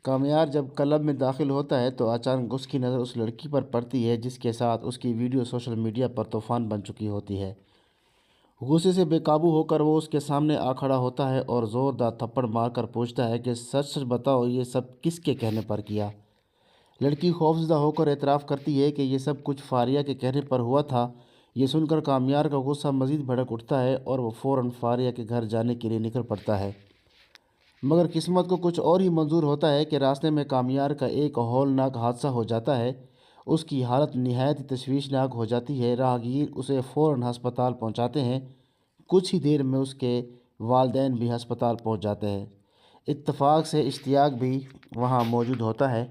کامیار جب کلب میں داخل ہوتا ہے تو اچانک اس کی نظر اس لڑکی پر پڑتی ہے جس کے ساتھ اس کی ویڈیو سوشل میڈیا پر طوفان بن چکی ہوتی ہے۔ غصے سے بے قابو ہو کر وہ اس کے سامنے آ کھڑا ہوتا ہے اور زوردار تھپڑ مار کر پوچھتا ہے کہ سچ سچ بتاؤ، یہ سب کس کے کہنے پر کیا؟ لڑکی خوفزدہ ہو کر اعتراف کرتی ہے کہ یہ سب کچھ فاریہ کے کہنے پر ہوا تھا۔ یہ سن کر کامیار کا غصہ مزید بھڑک اٹھتا ہے اور وہ فوراً فاریہ کے گھر جانے کے لیے نکل پڑتا ہے۔ مگر قسمت کو کچھ اور ہی منظور ہوتا ہے کہ راستے میں کامیار کا ایک ہولناک حادثہ ہو جاتا ہے۔ اس کی حالت نہایت تشویشناک ہو جاتی ہے۔ راہگیر اسے فوراً ہسپتال پہنچاتے ہیں۔ کچھ ہی دیر میں اس کے والدین بھی ہسپتال پہنچ جاتے ہیں۔ اتفاق سے اشتیاق بھی وہاں موجود ہوتا ہے۔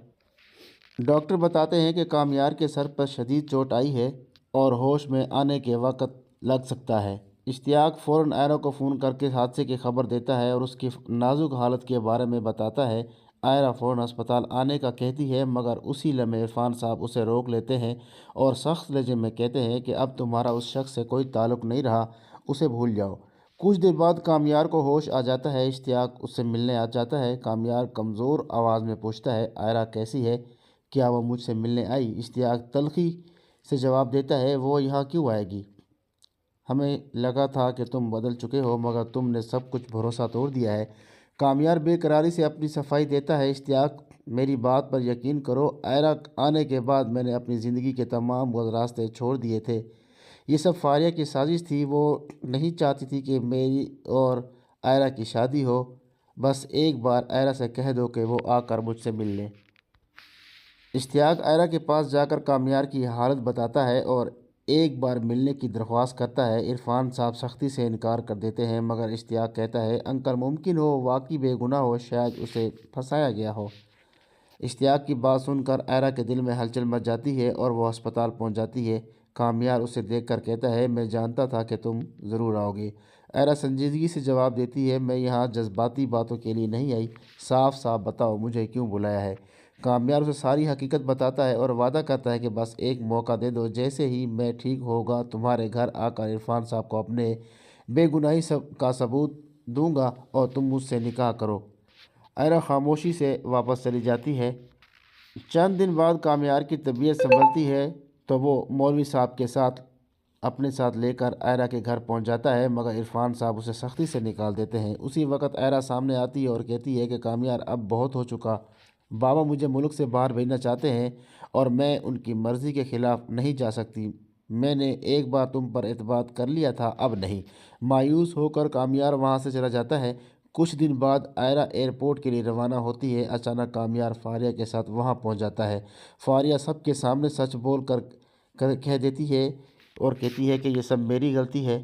ڈاکٹر بتاتے ہیں کہ کامیار کے سر پر شدید چوٹ آئی ہے اور ہوش میں آنے کے وقت لگ سکتا ہے۔ اشتیاق فوراً آئرہ کو فون کر کے حادثے کی خبر دیتا ہے اور اس کی نازک حالت کے بارے میں بتاتا ہے۔ آئرہ فوراً ہسپتال آنے کا کہتی ہے مگر اسی لمحے عرفان صاحب اسے روک لیتے ہیں اور سخت لہجے میں کہتے ہیں کہ اب تمہارا اس شخص سے کوئی تعلق نہیں رہا، اسے بھول جاؤ۔ کچھ دیر بعد کامیار کو ہوش آ جاتا ہے۔ اشتیاق اس سے ملنے آ جاتا ہے۔ کامیار کمزور آواز میں پوچھتا ہے، آئرہ کیسی ہے؟ کیا وہ مجھ سے ملنے آئی؟ اشتیاق تلخی سے جواب دیتا ہے، وہ یہاں کیوں آئے گی؟ ہمیں لگا تھا کہ تم بدل چکے ہو مگر تم نے سب کچھ بھروسہ توڑ دیا ہے۔ کامیار بے قراری سے اپنی صفائی دیتا ہے، اشتیاق میری بات پر یقین کرو، آئرہ آنے کے بعد میں نے اپنی زندگی کے تمام راستے چھوڑ دیے تھے۔ یہ سب فاریہ کی سازش تھی، وہ نہیں چاہتی تھی کہ میری اور آئرہ کی شادی ہو۔ بس ایک بار آئرہ سے کہہ دو کہ وہ آ کر مجھ سے مل لے۔ اشتیاق آئرہ کے پاس جا کر کامیار کی حالت بتاتا ہے اور ایک بار ملنے کی درخواست کرتا ہے۔ عرفان صاحب سختی سے انکار کر دیتے ہیں مگر اشتیاق کہتا ہے، انکل ممکن ہو واقعی بے گناہ ہو، شاید اسے پھنسایا گیا ہو۔ اشتیاق کی بات سن کر آئرہ کے دل میں ہلچل مچ جاتی ہے اور وہ ہسپتال پہنچ جاتی ہے۔ کامیار اسے دیکھ کر کہتا ہے، میں جانتا تھا کہ تم ضرور آؤ گے۔ آئرہ سنجیدگی سے جواب دیتی ہے، میں یہاں جذباتی باتوں کے لیے نہیں آئی، صاف صاف بتاؤ مجھے کیوں بلایا ہے؟ کامیار اسے ساری حقیقت بتاتا ہے اور وعدہ کرتا ہے کہ بس ایک موقع دے دو، جیسے ہی میں ٹھیک ہوگا تمہارے گھر آ کر عرفان صاحب کو اپنے بے گناہی کا ثبوت دوں گا اور تم مجھ سے نکاح کرو۔ آئرہ خاموشی سے واپس چلی جاتی ہے۔ چند دن بعد کامیار کی طبیعت سنبھلتی ہے تو وہ مولوی صاحب کے ساتھ اپنے ساتھ لے کر آئرہ کے گھر پہنچ جاتا ہے مگر عرفان صاحب اسے سختی سے نکال دیتے ہیں۔ اسی وقت آئرہ سامنے آتی ہے اور کہتی ہے کہ کامیار اب بہت ہو چکا، بابا مجھے ملک سے باہر بھیجنا چاہتے ہیں اور میں ان کی مرضی کے خلاف نہیں جا سکتی۔ میں نے ایک بار تم پر اعتماد کر لیا تھا، اب نہیں۔ مایوس ہو کر کامیار وہاں سے چلا جاتا ہے۔ کچھ دن بعد آئرہ ایئرپورٹ کے لیے روانہ ہوتی ہے۔ اچانک کامیار فاریہ کے ساتھ وہاں پہنچ جاتا ہے۔ فاریہ سب کے سامنے سچ بول کر کہہ دیتی ہے اور کہتی ہے کہ یہ سب میری غلطی ہے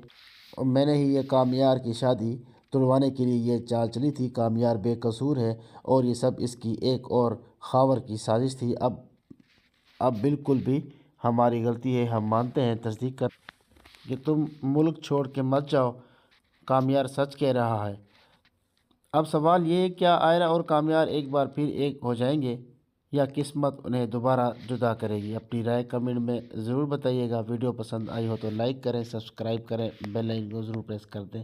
اور میں نے ہی یہ کامیار کی شادی تڑوانے کے لیے یہ چال چلی تھی۔ کامیار بے قصور ہے اور یہ سب اس کی ایک اور خاور کی سازش تھی۔ اب بالکل بھی ہماری غلطی ہے، ہم مانتے ہیں، تصدیق کر کہ تم ملک چھوڑ کے مت جاؤ۔ کامیار سچ کہہ رہا ہے۔ اب سوال یہ ہے، کیا آئرہ اور کامیار ایک بار پھر ایک ہو جائیں گے یا قسمت انہیں دوبارہ جدا کرے گی؟ اپنی رائے کمنٹ میں ضرور بتائیے گا۔ ویڈیو پسند آئی ہو تو لائک کریں، سبسکرائب کریں، بیل آئیکن کو ضرور پریس کر دیں۔